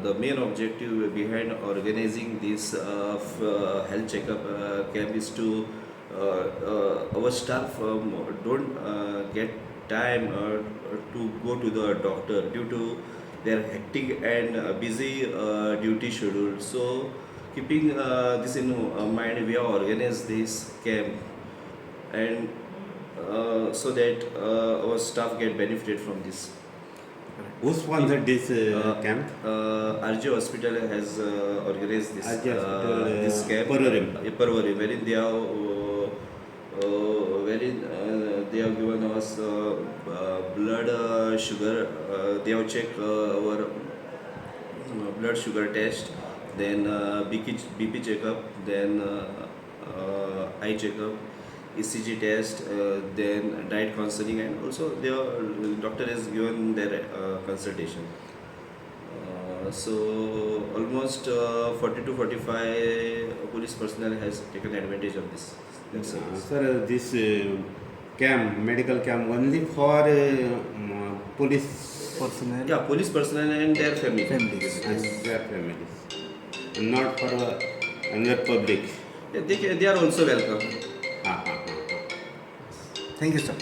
the main objective behind organizing this health checkup camp is to our staff don't get time to go to the doctor due to their hectic and busy duty schedule. So, keeping this in mind, we have organized this camp and so that our staff get benefited from this. Who sponsored this camp? RJ Hospital has organized this RJ Hospital, this camp. Parvari. Wherein they have given us blood sugar. They have checked our blood sugar test, then BP checkup, then eye checkup, ECG test, then diet counseling, and also the doctor has given their consultation. So almost 40 to 45 police personnel has taken advantage of this service. Sir, this medical camp only for police personnel. Yeah, police personnel and their families. and their families, not for another public. They are also welcome. Ah, ah, ah. Thank you, sir.